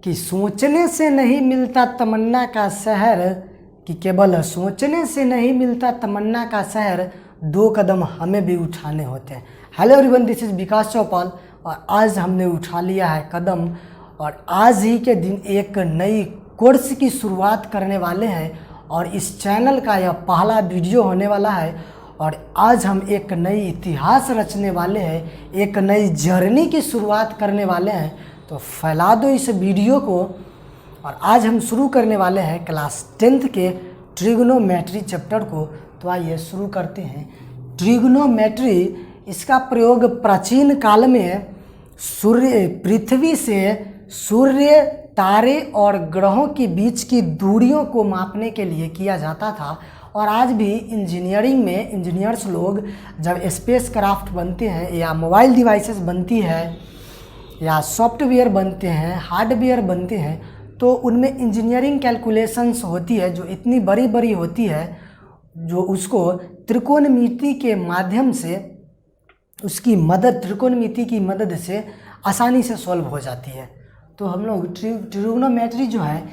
कि सोचने से नहीं मिलता तमन्ना का शहर, कि केवल सोचने से नहीं मिलता तमन्ना का शहर, 2 कदम हमें भी उठाने होते हैं। हेलो एवरीवन, दिस इज़ विकास चौपाल और आज हमने उठा लिया है कदम और आज ही के दिन एक नई कोर्स की शुरुआत करने वाले हैं और इस चैनल का यह पहला वीडियो होने वाला है और आज हम एक नई इतिहास रचने वाले हैं, एक नई जर्नी की शुरुआत करने वाले हैं। तो फैला दो इस वीडियो को और आज हम शुरू करने वाले हैं क्लास 10th के ट्रिग्नोमेट्री चैप्टर को। तो आइए शुरू करते हैं। ट्रिग्नोमेट्री, इसका प्रयोग प्राचीन काल में पृथ्वी से सूर्य, तारे और ग्रहों के बीच की दूरियों को मापने के लिए किया जाता था और आज भी इंजीनियरिंग में इंजीनियर्स लोग जब स्पेस क्राफ्ट बनते हैं या मोबाइल डिवाइसेस बनती है या सॉफ्टवेयर बनते हैं, हार्डवेयर बनते हैं, तो उनमें इंजीनियरिंग कैलकुलेशंस होती है जो इतनी बड़ी बड़ी होती है जो उसको त्रिकोणमिति के माध्यम से त्रिकोणमिति की मदद से आसानी से सॉल्व हो जाती है। तो हम लोग ट्रिग्नोमेट्री जो है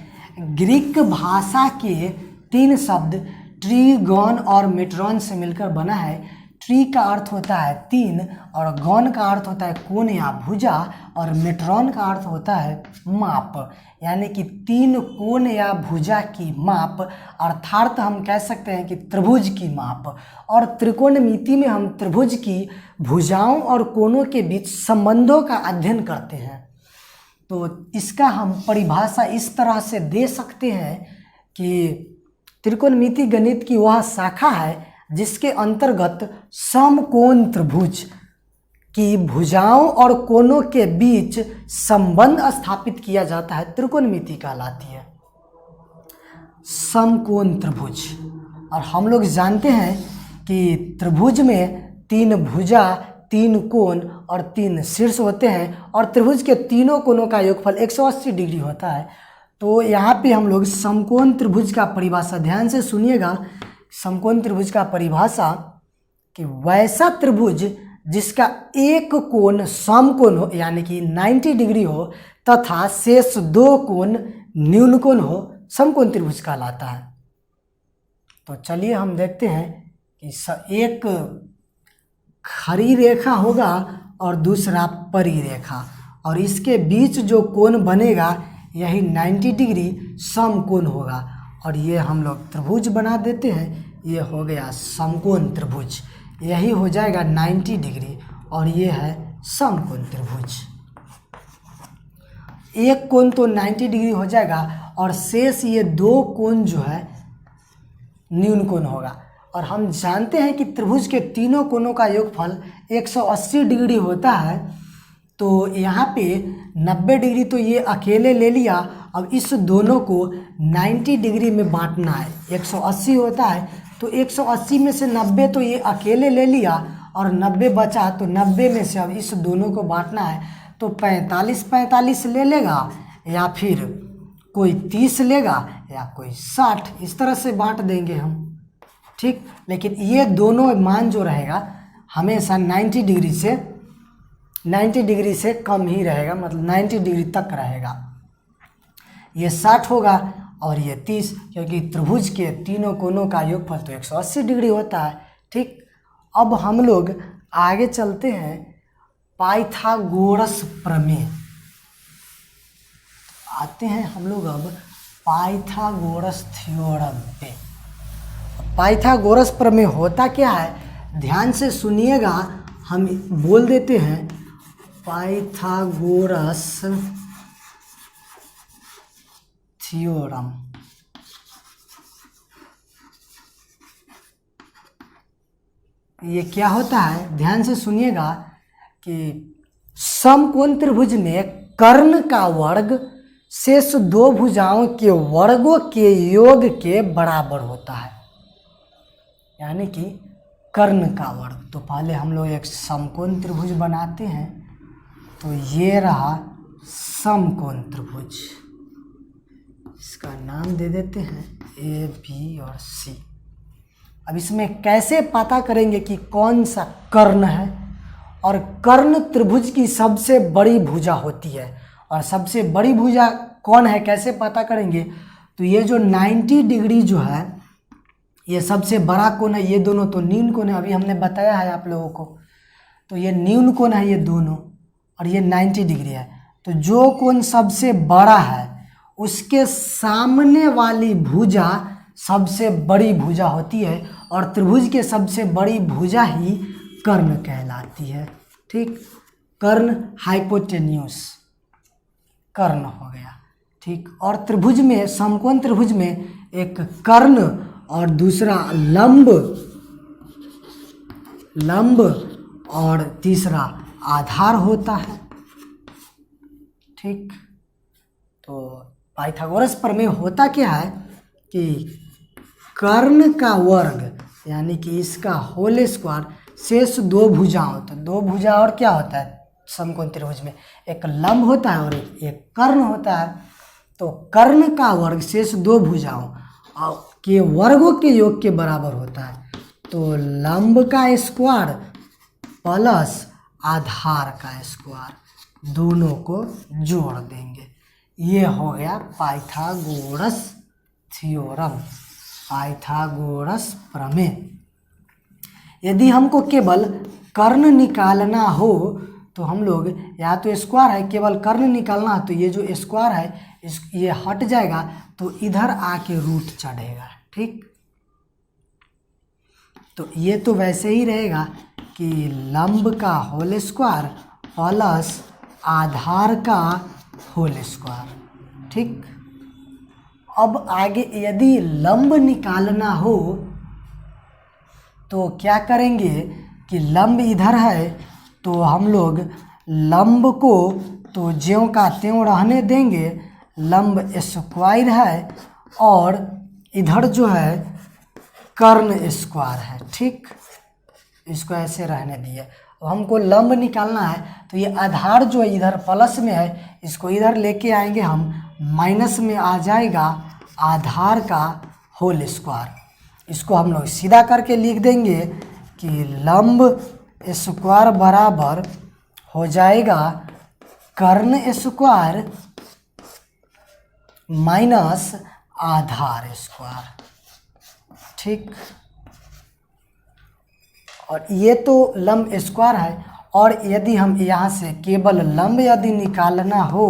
ग्रीक भाषा के 3 शब्द ट्रीगॉन और मेट्रॉन से मिलकर बना है। ट्री का अर्थ होता है 3 और गॉन का अर्थ होता है कोण या भुजा और मेट्रॉन का अर्थ होता है माप, यानी कि 3 कोण या भुजा की माप, अर्थात हम कह सकते हैं कि त्रिभुज की माप। और त्रिकोणमिति में हम त्रिभुज की भुजाओं और कोणों के बीच संबंधों का अध्ययन करते हैं। तो इसका हम परिभाषा इस तरह से दे सकते हैं कि त्रिकोणमिति गणित की वह शाखा है जिसके अंतर्गत समकोण त्रिभुज की भुजाओं और कोणों के बीच संबंध स्थापित किया जाता है, त्रिकोणमिति कहलाती है समकोण त्रिभुज। और हम लोग जानते हैं कि त्रिभुज में 3 भुजा, 3 कोण और 3 शीर्ष होते हैं और त्रिभुज के तीनों कोणों का योगफल 180 डिग्री होता है। तो यहाँ पे हम लोग समकोण त्रिभुज का परिभाषा ध्यान से सुनिएगा। समकोण त्रिभुज का परिभाषा कि वैसा त्रिभुज जिसका एक कोण समकोण हो यानी कि 90 डिग्री हो तथा शेष 2 कोण न्यून कोण हो, समकोण त्रिभुज कहलाता है। तो चलिए हम देखते हैं कि एक खड़ी रेखा होगा और दूसरा परी रेखा और इसके बीच जो कोण बनेगा यही 90 डिग्री समकोण होगा और ये हम लोग त्रिभुज बना देते हैं। ये हो गया समकोण त्रिभुज, यही हो जाएगा 90 डिग्री और ये है समकोण त्रिभुज। एक कोण तो 90 डिग्री हो जाएगा और शेष ये 2 कोण जो है न्यून कोण होगा। और हम जानते हैं कि त्रिभुज के तीनों कोणों का योगफल 180 डिग्री होता है। तो यहाँ पे 90 डिग्री तो ये अकेले ले लिया, अब इस दोनों को 90 डिग्री में बांटना है। 180 होता है तो 180 में से 90 तो ये अकेले ले लिया और 90 बचा, तो 90 में से अब इस दोनों को बांटना है। तो 45 ले लेगा या फिर कोई 30 लेगा या कोई 60, इस तरह से बांट देंगे हम, ठीक। लेकिन ये दोनों मान जो रहेगा हमेशा 90 डिग्री से कम ही रहेगा, मतलब 90 डिग्री तक रहेगा। ये 60 होगा और ये 30, क्योंकि त्रिभुज के तीनों कोणों का योगफल तो 180 डिग्री होता है, ठीक। अब हम लोग आगे चलते हैं पाइथागोरस प्रमेय। आते हैं हम लोग अब पाइथागोरस थ्योरम पे। पाइथागोरस प्रमेय होता क्या है, ध्यान से सुनिएगा, हम बोल देते हैं पाइथागोरस थ्योरम। ये क्या होता है, ध्यान से सुनिएगा कि समकोण त्रिभुज में कर्ण का वर्ग शेष 2 भुजाओं के वर्गों के योग के बराबर होता है, यानी कि कर्ण का वर्ग। तो पहले हम लोग एक समकोण त्रिभुज बनाते हैं। तो ये रहा समकोण त्रिभुज, इसका नाम दे देते हैं ए, बी और सी। अब इसमें कैसे पता करेंगे कि कौन सा कर्ण है, और कर्ण त्रिभुज की सबसे बड़ी भुजा होती है और सबसे बड़ी भुजा कौन है, कैसे पता करेंगे? तो ये जो 90 डिग्री जो है ये सबसे बड़ा कोण है, ये दोनों तो न्यून कोण है, अभी हमने बताया है आप लोगों को। तो ये न्यून कोण है ये दोनों, और ये 90 डिग्री है। तो जो कोण सबसे बड़ा है उसके सामने वाली भुजा सबसे बड़ी भुजा होती है, और त्रिभुज के सबसे बड़ी भुजा ही कर्ण कहलाती है। ठीक, कर्ण हाइपोटेन्यूस कर्ण हो गया। ठीक, और त्रिभुज में, समकोण त्रिभुज में एक कर्ण और दूसरा लंब और तीसरा आधार होता है। ठीक, तो पाइथागोरस प्रमेय होता क्या है कि कर्ण का वर्ग यानी कि इसका होल स्क्वायर शेष दो भुजाओं, तो दो भुजा और क्या होता है समकोण त्रिभुज में, एक लंब होता है और एक कर्ण होता है। तो कर्ण का वर्ग शेष दो भुजाओं के वर्गों के योग के बराबर होता है। तो लंब का स्क्वायर प्लस आधार का स्क्वायर दोनों को जोड़ देंगे, ये हो गया पाइथागोरस थ्योरम, पाइथागोरस प्रमेय। यदि हमको केवल कर्ण निकालना हो तो हम लोग, या तो स्क्वायर है, केवल कर्ण निकालना है तो ये जो स्क्वायर है ये हट जाएगा, तो इधर आके रूट चढ़ेगा। ठीक, तो ये तो वैसे ही रहेगा कि लंब का होल स्क्वायर प्लस आधार का होल स्क्वायर। ठीक, अब आगे यदि लंब निकालना हो तो क्या करेंगे कि लंब इधर है तो हम लोग लंब को तो ज्यों का त्यों रहने देंगे, लंब स्क्वायर है और इधर जो है कर्ण स्क्वायर है। ठीक, इसको ऐसे रहने दिए। अब हमको लंब निकालना है तो ये आधार जो है इधर प्लस में है, इसको इधर लेके आएंगे हम, माइनस में आ जाएगा आधार का होल स्क्वायर। इसको हम लोग सीधा करके लिख देंगे कि लंब स्क्वायर बराबर हो जाएगा कर्ण स्क्वायर माइनस आधार स्क्वायर। ठीक, और ये तो लंब स्क्वायर है, और यदि हम यहाँ से केवल लंब यदि निकालना हो,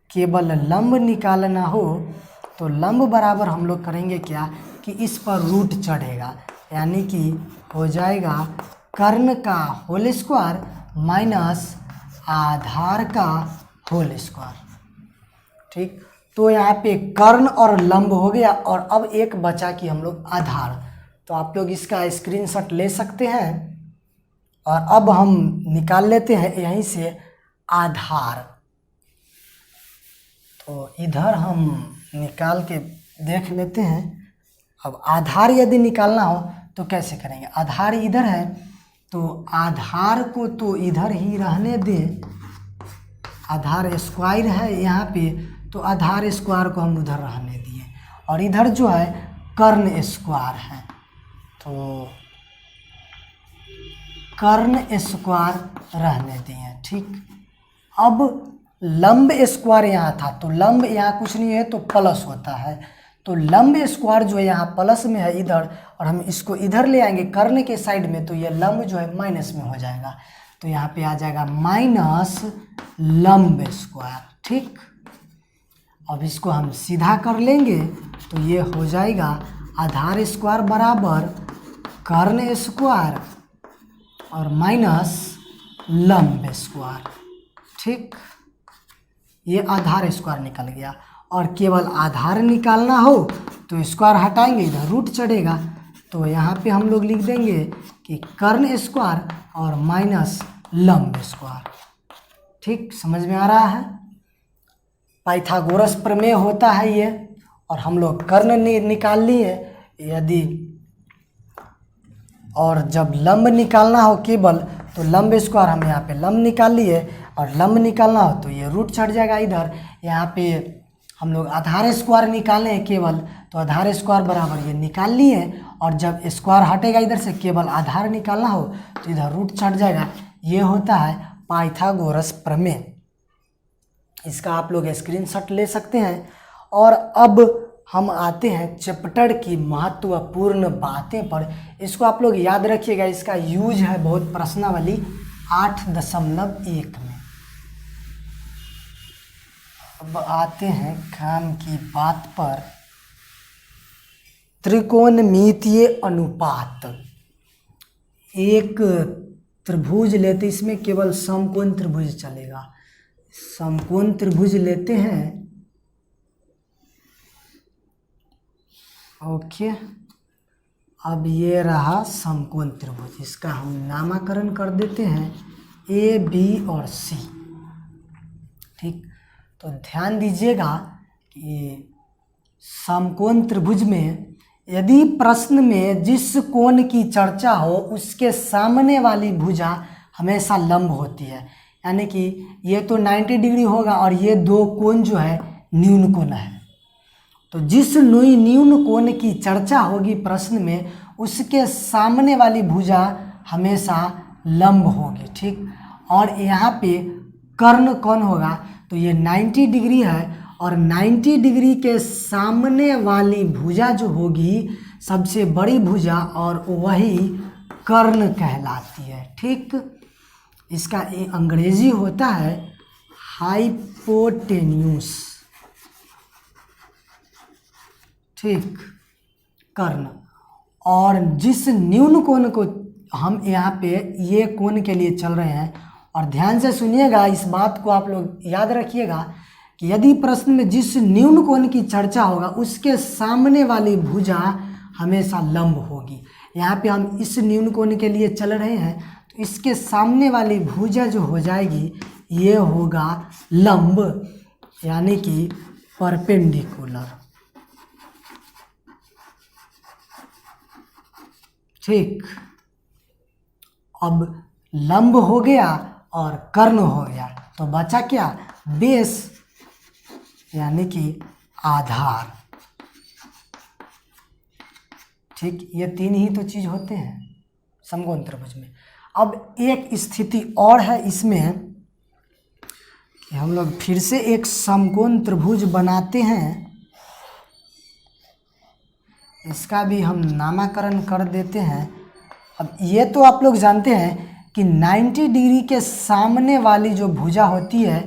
केवल लंब निकालना हो तो लंब बराबर हम लोग करेंगे क्या कि इस पर रूट चढ़ेगा, यानी कि हो जाएगा कर्ण का होल स्क्वायर माइनस आधार का होल स्क्वायर। ठीक, तो यहाँ पे कर्ण और लंब हो गया, और अब एक बचा कि हम लोग आधार। तो आप लोग इसका स्क्रीनशॉट ले सकते हैं, और अब हम निकाल लेते हैं यहीं से आधार। तो इधर हम निकाल के देख लेते हैं। अब आधार यदि निकालना हो तो कैसे करेंगे? आधार इधर है तो आधार को तो इधर ही रहने दें, आधार स्क्वायर है यहाँ पे तो आधार स्क्वायर को हम उधर रहने दिए, और इधर जो है कर्ण स्क्वायर है तो कर्ण स्क्वायर रहने दिए। ठीक, अब लंब स्क्वायर यहाँ था तो लंब यहाँ कुछ नहीं है तो प्लस होता है, तो लंब स्क्वायर जो है यहाँ प्लस में है इधर, और हम इसको इधर ले आएंगे कर्ण के साइड में तो ये लंब जो है माइनस में हो जाएगा, तो यहाँ पे आ जाएगा माइनस लंब स्क्वायर। ठीक, अब इसको हम सीधा कर लेंगे तो ये हो जाएगा आधार स्क्वायर बराबर कर्ण स्क्वायर और माइनस लंब स्क्वायर। ठीक, ये आधार स्क्वायर निकल गया, और केवल आधार निकालना हो तो स्क्वायर हटाएंगे, इधर रूट चढ़ेगा, तो यहाँ पे हम लोग लिख देंगे कि कर्ण स्क्वायर और माइनस लंब स्क्वायर। ठीक, समझ में आ रहा है? पाइथागोरस प्रमेय होता है ये, और हम लोग कर्ण निकाल लिए यदि, और जब लंब निकालना हो केवल तो लंब स्क्वायर हम यहाँ पे लंब निकाल लिए, और लंब निकालना हो तो ये रूट चढ़ जाएगा इधर। यहाँ पे हम लोग आधार स्क्वायर निकाले हैं केवल, तो आधार स्क्वायर बराबर ये निकाल लिए, और जब स्क्वायर हटेगा इधर से केवल आधार निकालना हो तो इधर रूट चढ़ जाएगा। ये होता है पाइथागोरस प्रमेय। इसका आप लोग स्क्रीनशॉट ले सकते हैं। और अब हम आते हैं चैप्टर की महत्वपूर्ण बातें पर। इसको आप लोग याद रखिएगा, इसका यूज है बहुत प्रश्नावली 8.1 में। अब आते हैं काम की बात पर। त्रिकोणमितीय अनुपात। एक त्रिभुज लेते, इसमें केवल समकोण त्रिभुज चलेगा। समकोण त्रिभुज लेते हैं, ओके। अब ये रहा समकोण त्रिभुज, इसका हम नामकरण कर देते हैं ए, बी और सी। ठीक, तो ध्यान दीजिएगा कि समकोण त्रिभुज में यदि प्रश्न में जिस कोण की चर्चा हो उसके सामने वाली भुजा हमेशा लंब होती है, यानी कि ये तो 90 डिग्री होगा और ये दो कोण जो है न्यून कोण है। तो जिस न्यून कोण की चर्चा होगी प्रश्न में, उसके सामने वाली भुजा हमेशा लंब होगी। ठीक, और यहाँ पे कर्ण कौन होगा, तो ये 90 डिग्री है और 90 डिग्री के सामने वाली भुजा जो होगी सबसे बड़ी भुजा, और वही कर्ण कहलाती है। ठीक, इसका अंग्रेजी होता है हाइपोटेन्यूस। ठीक, कर्ण। और जिस न्यून कोण को हम यहाँ पे ये कोण के लिए चल रहे हैं, और ध्यान से सुनिएगा, इस बात को आप लोग याद रखिएगा कि यदि प्रश्न में जिस न्यून कोण की चर्चा होगा उसके सामने वाली भुजा हमेशा लंब होगी। यहाँ पे हम इस न्यून कोण के लिए चल रहे हैं, तो इसके सामने वाली भुजा जो हो जाएगी ये होगा लंब, यानी कि परपेंडिकुलर। ठीक, अब लंब हो गया और कर्ण हो गया, तो बचा क्या, बेस, यानी कि आधार। ठीक, ये तीन ही तो चीज होते हैं समकोण त्रिभुज में। अब एक स्थिति और है इसमें कि हम लोग फिर से एक समकोण त्रिभुज बनाते हैं, इसका भी हम नामकरण कर देते हैं। अब ये तो आप लोग जानते हैं कि 90 डिग्री के सामने वाली जो भुजा होती है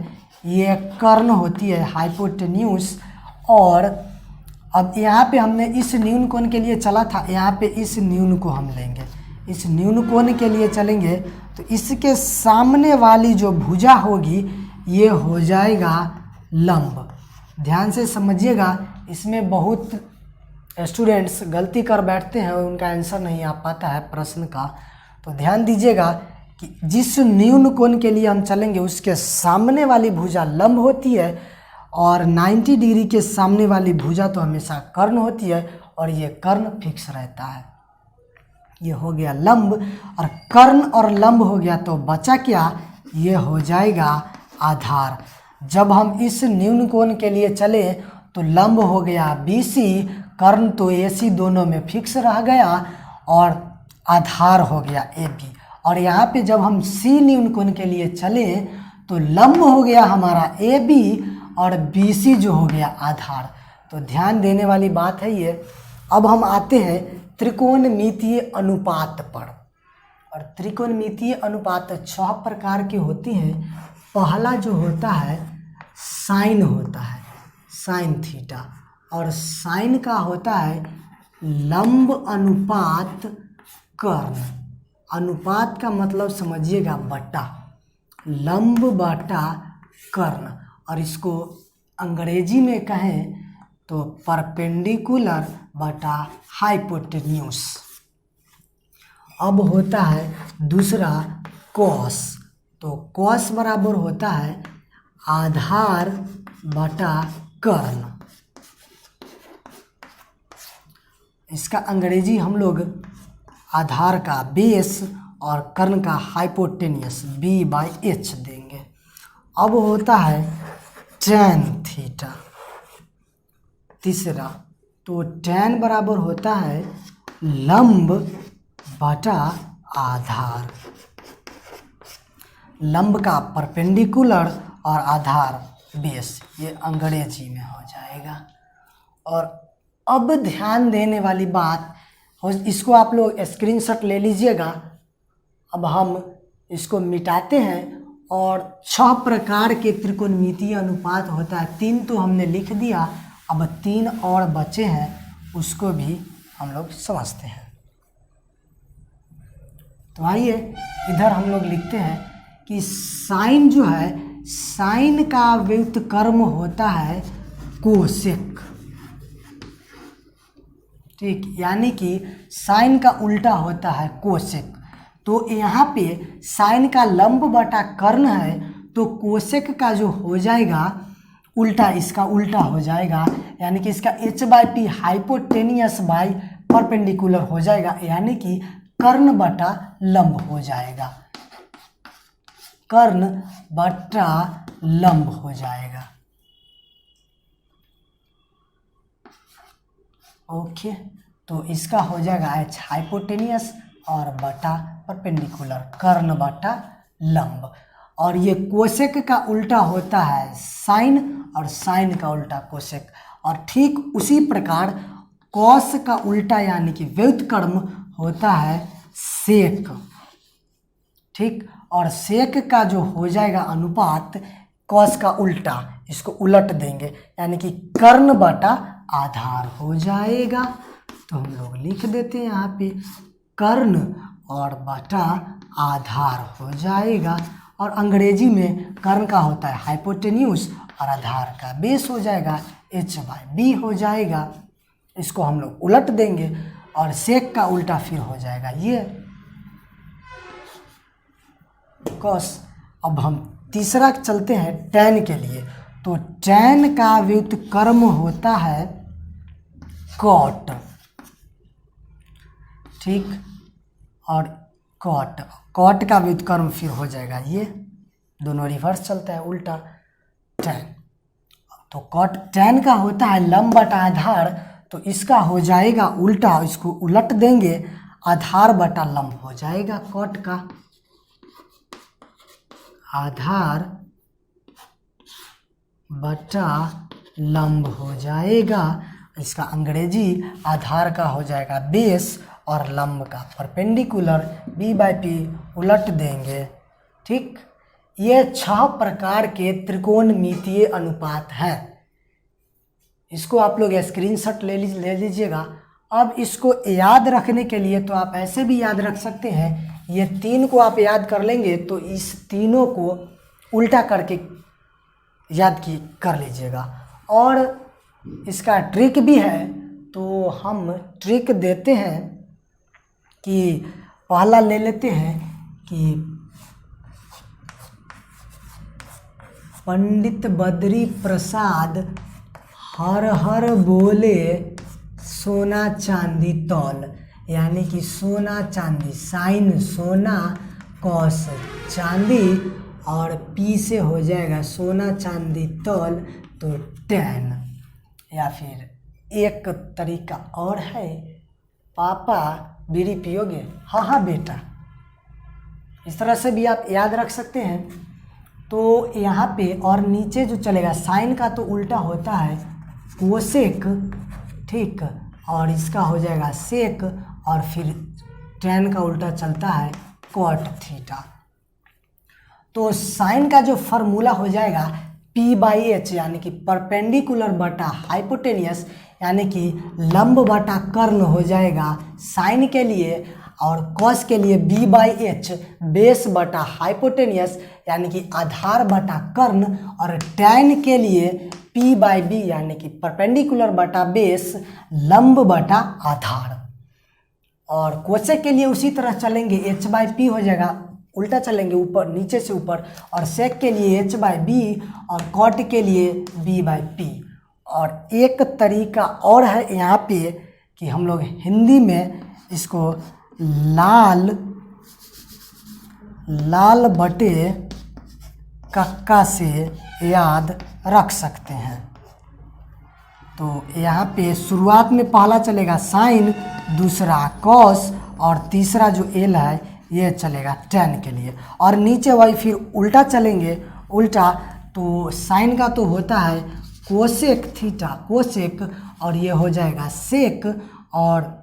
ये कर्ण होती है, हाइपोटेन्यूस। और अब यहाँ पे हमने इस न्यून कोण के लिए चला था, यहाँ पे इस न्यून को हम लेंगे, इस न्यून कोण के लिए चलेंगे, तो इसके सामने वाली जो भुजा होगी ये हो जाएगा लंब। ध्यान से समझिएगा, इसमें बहुत स्टूडेंट्स गलती कर बैठते हैं और उनका आंसर नहीं आ पाता है प्रश्न का। तो ध्यान दीजिएगा कि जिस न्यून कोण के लिए हम चलेंगे उसके सामने वाली भुजा लंब होती है, और 90 डिग्री के सामने वाली भुजा तो हमेशा कर्ण होती है, और ये कर्ण फिक्स रहता है। ये हो गया लंब, और कर्ण और लंब हो गया, तो बचा क्या, ये हो जाएगा आधार। जब हम इस न्यून कोण के लिए चले तो लंब हो गया BC, कर्ण तो AC दोनों में फिक्स रह गया, और आधार हो गया AB। और यहाँ पे जब हम C न्यून कोण के लिए चले तो लंब हो गया हमारा AB, और BC जो हो गया आधार। तो ध्यान देने वाली बात है ये। अब हम आते हैं त्रिकोणमितीय अनुपात पर। और त्रिकोणमितीय अनुपात 6 प्रकार के होती हैं। पहला जो होता है साइन होता है, साइन थीटा, और साइन का होता है लंब अनुपात कर्ण। अनुपात का मतलब समझिएगा बटा, लंब बटा कर्ण, और इसको अंग्रेजी में कहें तो परपेंडिकुलर बटा हाइपोटेन्यूस। अब होता है दूसरा कॉस, तो कॉस बराबर होता है आधार बटा कर्ण। इसका अंग्रेजी हम लोग आधार का बेस और कर्ण का हाइपोटेनियस B/H देंगे। अब होता है tan थीटा तीसरा, तो tan बराबर होता है लंब बटा आधार। लंब का परपेंडिकुलर और आधार बेस, ये अंग्रेजी में हो जाएगा। और अब ध्यान देने वाली बात, इसको आप लोग स्क्रीनशॉट ले लीजिएगा। अब हम इसको मिटाते हैं और 6 प्रकार के त्रिकोणमितीय अनुपात होता है। 3 तो हमने लिख दिया, अब 3 और बचे हैं, उसको भी हम लोग समझते हैं। तो आइए इधर हम लोग लिखते हैं कि साइन जो है, साइन का व्युत्क्रम होता है कोसेक, ठीक, यानी कि साइन का उल्टा होता है कोसेक। तो यहाँ पे साइन का लंब बटा कर्ण है, तो कोसेक का जो हो जाएगा उल्टा, इसका उल्टा हो जाएगा, यानी कि इसका h/p हाइपोटेनियस बाई परपेंडिकुलर हो जाएगा, यानी कि कर्ण बटा लंब हो जाएगा, कर्ण बटा लंब हो जाएगा। ओके, तो इसका हो जाएगा h हाइपोटेनियस और बटा परपेंडिकुलर, कर्ण बटा लंब। और ये कोसेक का उल्टा होता है साइन और साइन का उल्टा कोसेक। और ठीक उसी प्रकार कॉस का उल्टा यानी कि व्युत्क्रम होता है सेक, ठीक, और सेक का जो हो जाएगा अनुपात कॉस का उल्टा, इसको उलट देंगे, यानी कि कर्ण बटा आधार हो जाएगा। तो हम लोग लिख देते हैं यहाँ पे कर्ण और बटा आधार हो जाएगा। और अंग्रेजी में कर्ण का होता है हाइपोटेन्यूस और आधार का बेस हो जाएगा, h/b हो जाएगा। इसको हम लोग उलट देंगे और सेक का उल्टा फिर हो जाएगा ये कॉस। अब हम तीसरा चलते हैं टैन के लिए। तो टैन का व्युत्क्रम होता है कॉट, ठीक, और कॉट, कॉट का व्युत्क्रम फिर हो जाएगा ये, दोनों रिवर्स चलता है, उल्टा टैन। तो कॉट टैन का होता है लंब बटा आधार, तो इसका हो जाएगा उल्टा, इसको उलट देंगे, आधार बटा लंब हो जाएगा, कॉट का आधार बटा लंब हो जाएगा। इसका अंग्रेजी आधार का हो जाएगा बेस और लंब का परपेंडिकुलर, b/p उलट देंगे, ठीक। ये 6 प्रकार के त्रिकोणमितीय अनुपात हैं। इसको आप लोग स्क्रीनशॉट ले लीजिएगा। अब इसको याद रखने के लिए तो आप ऐसे भी याद रख सकते हैं, ये 3 को आप याद कर लेंगे तो इस तीनों को उल्टा करके याद कर लीजिएगा। और इसका ट्रिक भी है, तो हम ट्रिक देते हैं कि पहला ले लेते हैं कि पंडित बद्री प्रसाद हर हर बोले सोना चांदी तौल, यानी कि सोना चांदी, साइन सोना कॉस चांदी और पी से हो जाएगा सोना चांदी तौल, तो टैन। या फिर एक तरीका और है, पापा बीड़ी पियोगे, हाँ हाँ बेटा, इस तरह से भी आप याद रख सकते हैं। तो यहाँ पे और नीचे जो चलेगा साइन का तो उल्टा होता है कोसेक, ठीक, और इसका हो जाएगा सेक, और फिर टैन का उल्टा चलता है कॉट थीटा। तो साइन का जो फॉर्मूला हो जाएगा p/h, यानी कि परपेंडिकुलर बटा हाइपोटेनियस, यानी कि लंब बटा कर्ण हो जाएगा साइन के लिए, और कॉस के लिए b/h बेस बटा हाइपोटेनियस, यानी कि आधार बटा कर्ण, और टैन के लिए p/b यानी कि परपेंडिकुलर बटा बेस लंब बटा आधार। और कोसेक के लिए उसी तरह चलेंगे, h/p हो जाएगा, उल्टा चलेंगे ऊपर, नीचे से ऊपर, और सेक के लिए h/b और कॉट के लिए b/p। और एक तरीका और है यहाँ पे कि हम लोग हिंदी में इसको लाल बटे कक्का से याद रख सकते हैं। तो यहाँ पे शुरुआत में पहला चलेगा साइन, दूसरा कॉस, और तीसरा जो एल है ये चलेगा टैन के लिए, और नीचे वही फिर उल्टा चलेंगे, उल्टा तो साइन का तो होता है कोसेक थीटा, कोसेक, और ये हो जाएगा सेक, और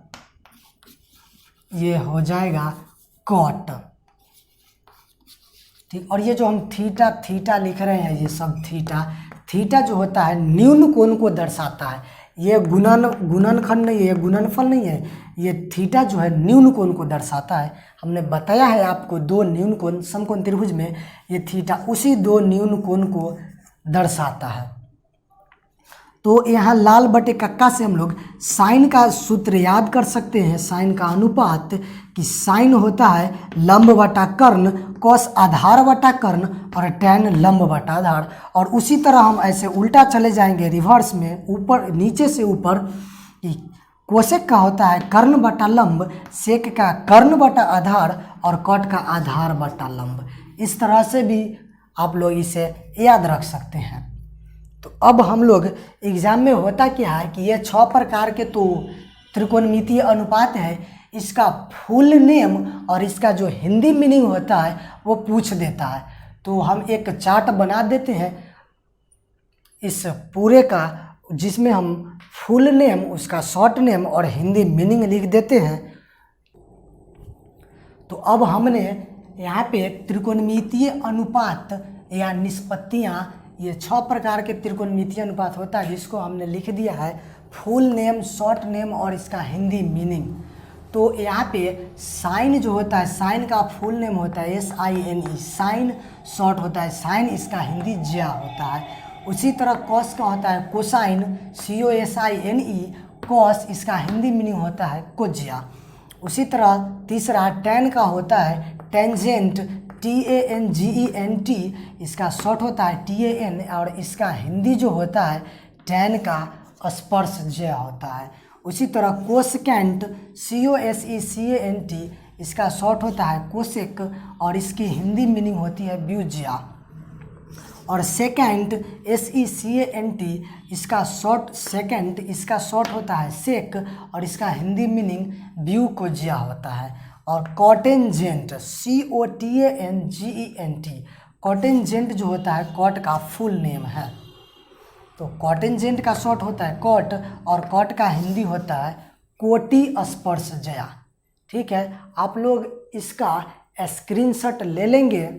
ये हो जाएगा कॉट। ठीक, और ये जो हम थीटा थीटा लिख रहे हैं, ये सब थीटा, थीटा जो होता है न्यून कोण को दर्शाता है। ये गुणनखंड नहीं है, गुणनफल नहीं है, ये थीटा जो है न्यून कोण को दर्शाता है। हमने बताया है आपको दो न्यून कोण समकोण त्रिभुज में, ये थीटा उसी दो न्यून कोण को दर्शाता है। तो यहाँ लाल बटे कक्का से हम लोग साइन का सूत्र याद कर सकते हैं, साइन का अनुपात, कि साइन होता है लंब बटा कर्ण, कॉस आधार बटा कर्ण, और टैन लंब बटा आधार। और उसी तरह हम ऐसे उल्टा चले जाएंगे रिवर्स में, ऊपर नीचे से ऊपर, कि कोसेक का होता है कर्ण बटा लंब, सेक का कर्ण बटा आधार, और कॉट का आधार बटा लंब। इस तरह से भी आप लोग इसे याद रख सकते हैं। तो अब हम लोग एग्जाम में होता क्या है कि ये 6 प्रकार के तो त्रिकोणमितीय अनुपात है, इसका फुल नेम और इसका जो हिंदी मीनिंग होता है वो पूछ देता है। तो हम एक चार्ट बना देते हैं इस पूरे का, जिसमें हम फुल नेम, उसका शॉर्ट नेम और हिंदी मीनिंग लिख देते हैं। तो अब हमने यहाँ पे त्रिकोणमितीय अनुपात या निष्पत्तियाँ, ये 6 प्रकार के त्रिकोणमितीय अनुपात होता है, जिसको हमने लिख दिया है फुल नेम, शॉर्ट नेम और इसका हिंदी मीनिंग। तो यहाँ पे साइन जो होता है, साइन का फुल नेम होता है SINE, साइन, शॉर्ट होता है साइन, इसका हिंदी ज्या होता है। उसी तरह कॉस का होता है कोसाइन, COSINE, कॉस, इसका हिंदी मीनिंग होता है कोज्या। उसी तरह तीसरा टैन का होता है टेंजेंट, TANGENT, इसका शॉर्ट होता है TAN, और इसका हिंदी जो होता है टैन का स्पर्श ज्या होता है। उसी तरह कोसेकेंट, COSECANT, इसका शॉर्ट होता है कोसेक, और इसकी हिंदी मीनिंग होती है व्युज्या। और सेकेंट, SECANT, इसका शॉर्ट, सेकेंट, इसका शॉर्ट होता है सेक, और इसका हिंदी मीनिंग व्यू कोज्या होता है। और कॉटेंजेंट, COTANGENT, कॉटेंजेंट जो होता है कॉट का फुल नेम है। तो कॉटेंजेंट का शॉर्ट होता है कॉट, और कॉट का हिंदी होता है कोटि स्पर्श जया। ठीक है, आप लोग इसका स्क्रीनशॉट ले लेंगे,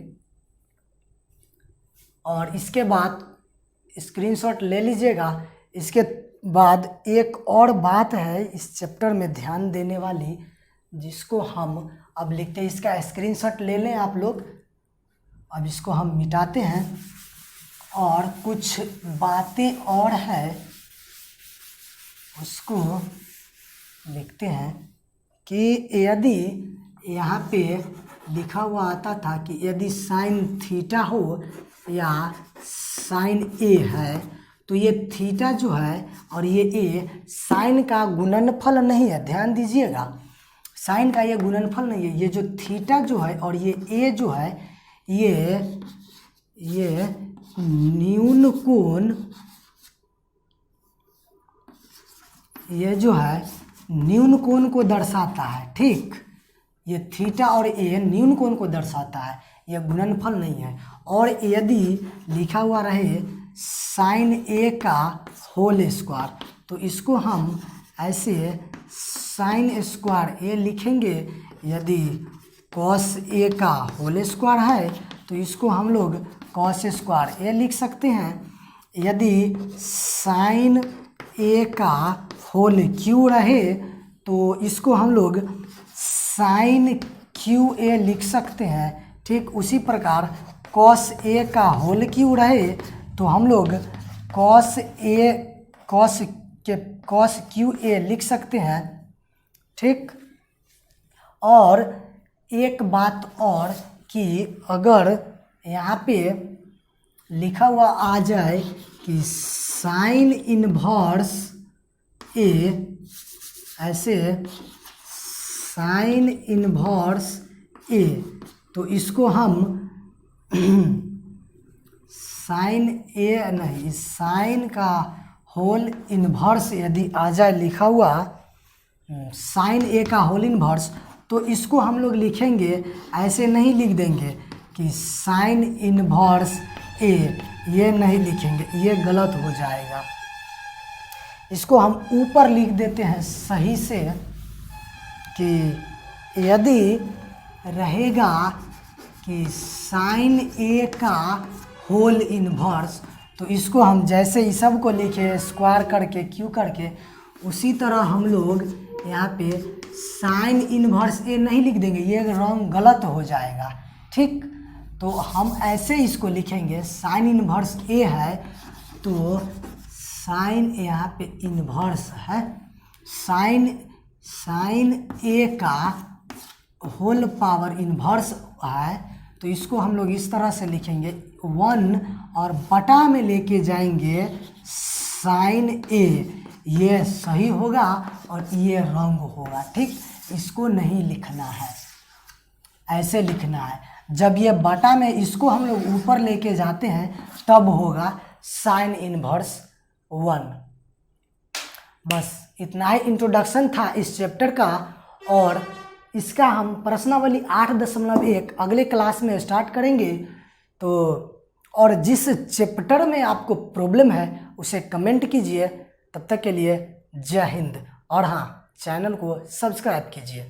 और इसके बाद स्क्रीनशॉट ले लीजिएगा। इसके बाद एक और बात है इस चैप्टर में ध्यान देने वाली, जिसको हम अब लिखते हैं, इसका स्क्रीनशॉट ले लें आप लोग। अब इसको हम मिटाते हैं, और कुछ बातें और है उसको लिखते हैं कि यदि यहाँ पे लिखा हुआ आता था कि यदि साइन थीटा हो या साइन ए है, तो ये थीटा जो है और ये ए साइन का गुणनफल नहीं है, ध्यान दीजिएगा, साइन का ये गुणनफल नहीं है। ये जो थीटा जो है और ये ए जो है, ये न्यून कोण, ये जो है न्यून कोण को दर्शाता है। ठीक, ये थीटा और ए न्यून कोण को दर्शाता है, यह गुणनफल नहीं है। और यदि लिखा हुआ रहे साइन ए का होल स्क्वायर, तो इसको हम ऐसे साइन स्क्वायर ए लिखेंगे। यदि कॉस ए का होल स्क्वायर है तो इसको हम लोग कॉस स्क्वायर ए लिख सकते हैं। यदि साइन ए का होल क्यू रहे तो इसको हम लोग साइन क्यू ए लिख सकते हैं। ठीक, उसी प्रकार कॉस ए का होल क्यू रहे तो हम लोग कॉस क्यू ए लिख सकते हैं। ठीक, और एक बात और कि अगर यहाँ पे लिखा हुआ आ जाए कि साइन इनवर्स ए, ऐसे साइन इनवर्स ए, तो इसको हम साइन ए नहीं, साइन का होल इनवर्स यदि आ जाए लिखा हुआ साइन ए का होल इनवर्स, तो इसको हम लोग लिखेंगे, ऐसे नहीं लिख देंगे कि साइन इनवर्स ए, ये नहीं लिखेंगे, ये गलत हो जाएगा। इसको हम ऊपर लिख देते हैं सही से कि यदि रहेगा कि साइन ए का होल इन्वर्स, तो इसको हम जैसे इस सब को लिखे स्क्वायर करके क्यू करके, उसी तरह हम लोग यहाँ पे साइन इन्वर्स ए नहीं लिख देंगे, ये रॉन्ग गलत हो जाएगा। ठीक, तो हम ऐसे इसको लिखेंगे, साइन इन्वर्स ए है तो साइन यहाँ पे इन्वर्स है, साइन ए का होल पावर इन्वर्स है, तो इसको हम लोग इस तरह से लिखेंगे 1 और बटा में लेके जाएंगे साइन ए, ये सही होगा और ये रॉन्ग होगा। ठीक, इसको नहीं लिखना है, ऐसे लिखना है। जब ये बटा में इसको हम लोग ऊपर लेके जाते हैं तब होगा साइन इन्वर्स 1। बस इतना ही इंट्रोडक्शन था इस चैप्टर का, और इसका हम प्रश्नावली 8.1 अगले क्लास में स्टार्ट करेंगे। तो और जिस चैप्टर में आपको प्रॉब्लम है उसे कमेंट कीजिए। तब तक के लिए जय हिंद, और हाँ, चैनल को सब्सक्राइब कीजिए।